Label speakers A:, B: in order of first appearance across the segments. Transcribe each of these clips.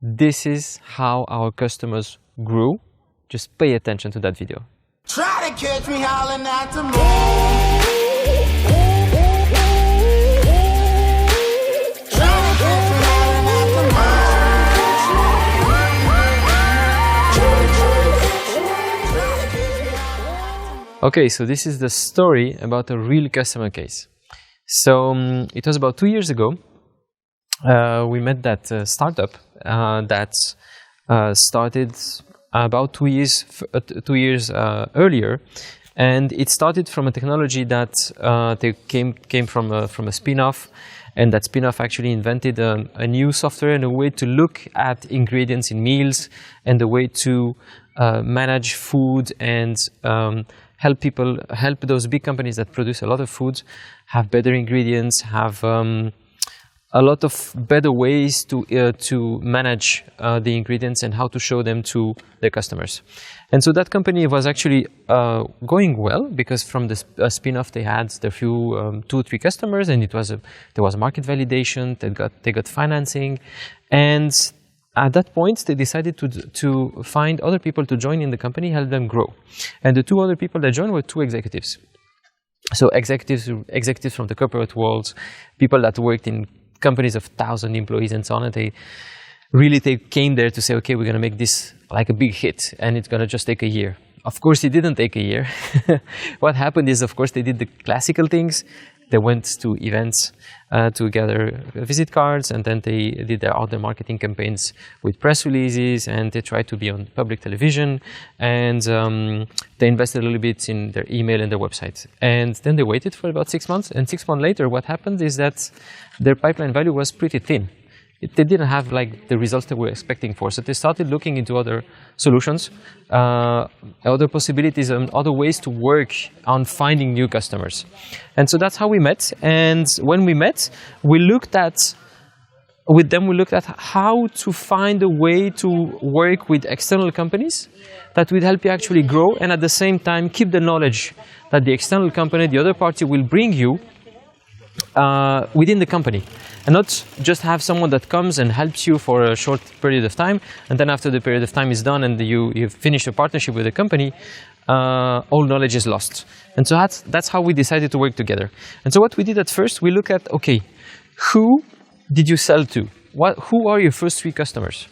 A: this is how our customers grew. Just pay attention to that video.
B: Try to catch me howling at the moon.
A: Okay, so this is the story about a real customer case. So it was about 2 years ago. We met that startup that started about 2 years earlier, and it started from a technology that they came from a spin-off, and that spin-off actually invented a new software and a way to look at ingredients in meals and a way to manage food and help those big companies that produce a lot of food have better ingredients, have a lot of better ways to manage the ingredients and how to show them to their customers. And so that company was actually going well, because from the spin-off they had their few 2-3 customers, and there was market validation. They got financing, and at that point they decided to find other people to join in the company, help them grow. And the 2 other people that joined were 2 executives. So executives from the corporate world, people that worked in companies of 1,000 employees and so on. And they came there to say, okay, we're going to make this like a big hit, and it's going to just take a year. Of course, it didn't take a year. What happened is, of course, they did the classical things. They went to events to gather visit cards, and then they did all their marketing campaigns with press releases, and they tried to be on public television, and they invested a little bit in their email and their website. And then they waited for about 6 months, and 6 months later, what happened is that their pipeline value was pretty thin. They didn't have like the results they were expecting for. So they started looking into other solutions, other possibilities, and other ways to work on finding new customers. And so that's how we met. And when we met, we looked at how to find a way to work with external companies that would help you actually grow, and at the same time keep the knowledge that the external company, the other party, will bring you within the company, and not just have someone that comes and helps you for a short period of time, and then after the period of time is done and you've finished a partnership with the company, all knowledge is lost. And so that's how we decided to work together. And so what we did at first, we look at, okay, who did you sell to? Who are your first 3 customers?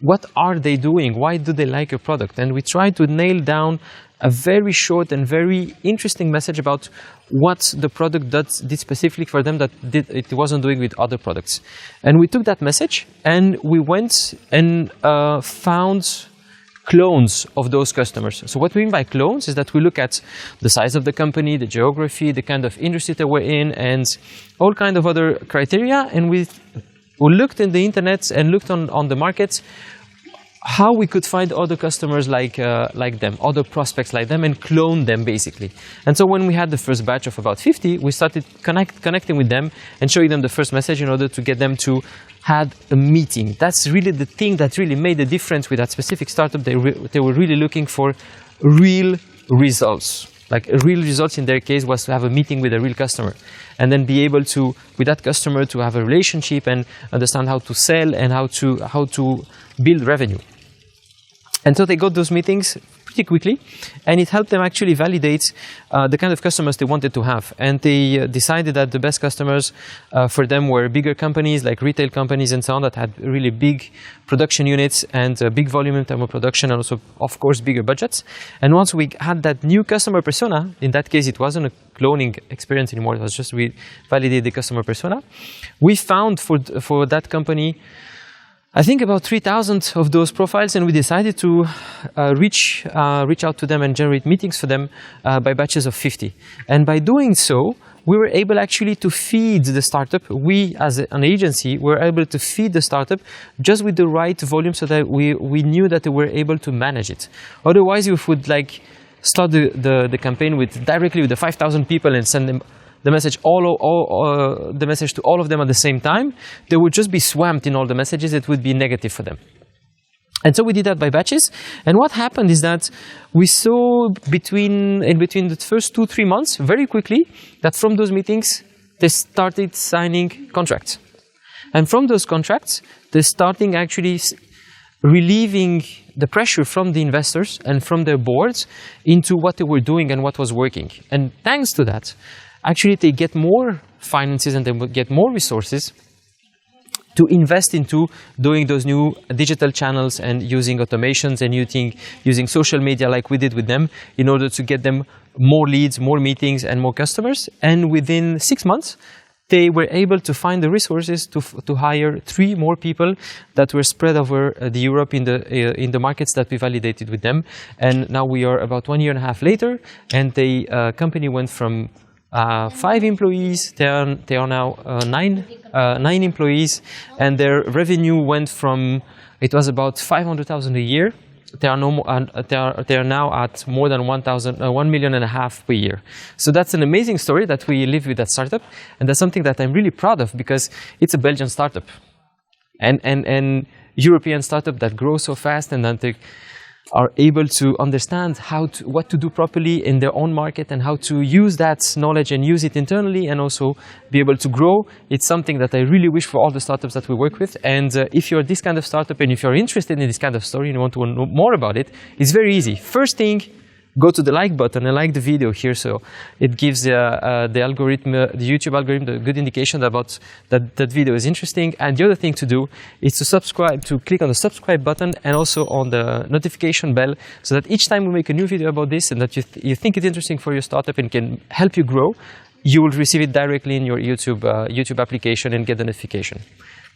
A: What are they doing? Why do they like your product? And we tried to nail down a very short and very interesting message about what the product did specifically for them that it wasn't doing with other products. And we took that message and we went and found clones of those customers. So what we mean by clones is that we look at the size of the company, the geography, the kind of industry they were in, and all kind of other criteria. And we looked in the internet and looked on the markets how we could find other customers like them, other prospects like them, and clone them basically. And so when we had the first batch of about 50, we started connecting with them and showing them the first message in order to get them to have a meeting. That's really the thing that really made the difference with that specific startup. They were really looking for real results. Like real results in their case was to have a meeting with a real customer, and then be able to, with that customer, to have a relationship and understand how to sell and how to build revenue. And so they got those meetings pretty quickly, and it helped them actually validate the kind of customers they wanted to have. And they decided that the best customers for them were bigger companies, like retail companies and so on, that had really big production units and big volume in terms of production, and also, of course, bigger budgets. And once we had that new customer persona, in that case, it wasn't a cloning experience anymore. It was just we validated the customer persona. We found for that company, I think about 3,000 of those profiles, and we decided to reach out to them and generate meetings for them by batches of 50. And by doing so, we were able actually to feed the startup. We, as an agency, were able to feed the startup just with the right volume, so that we knew that they were able to manage it. Otherwise, we would like start the campaign directly with the 5,000 people and send them the message the message to all of them at the same time. They would just be swamped in all the messages. It would be negative for them. And so we did that by batches. And what happened is that we saw between the first 2-3 months, very quickly, that from those meetings, they started signing contracts. And from those contracts, they're starting actually relieving the pressure from the investors and from their boards into what they were doing and what was working. And thanks to that, actually they get more finances and they will get more resources to invest into doing those new digital channels and using automations and using social media like we did with them in order to get them more leads, more meetings, and more customers. And within 6 months, they were able to find the resources to hire 3 more people that were spread over the Europe in the markets that we validated with them. And now we are about 1.5 years later, and the company went from 5 employees, they are now 9 employees, and their revenue went from, it was about 500,000 a year. They are now at more than 1.5 million per year. So that's an amazing story that we live with that startup, and that's something that I'm really proud of because it's a Belgian startup, and European startup that grows so fast and that they are able to understand what to do properly in their own market and how to use that knowledge and use it internally and also be able to grow. It's something that I really wish for all the startups that we work with. And if you're this kind of startup and if you're interested in this kind of story and you want to know more about it, it's very easy. First thing, go to the like button and like the video here, so it gives the algorithm, the YouTube algorithm, the good indication about that video is interesting. And the other thing to do is to subscribe, to click on the subscribe button and also on the notification bell, so that each time we make a new video about this and that you think it's interesting for your startup and can help you grow, you will receive it directly in your YouTube application and get the notification.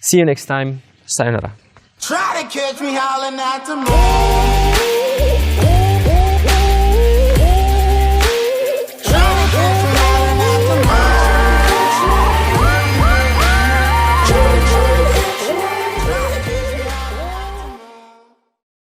A: See you next time. Sayonara.
B: Try to catch me howling at the moon.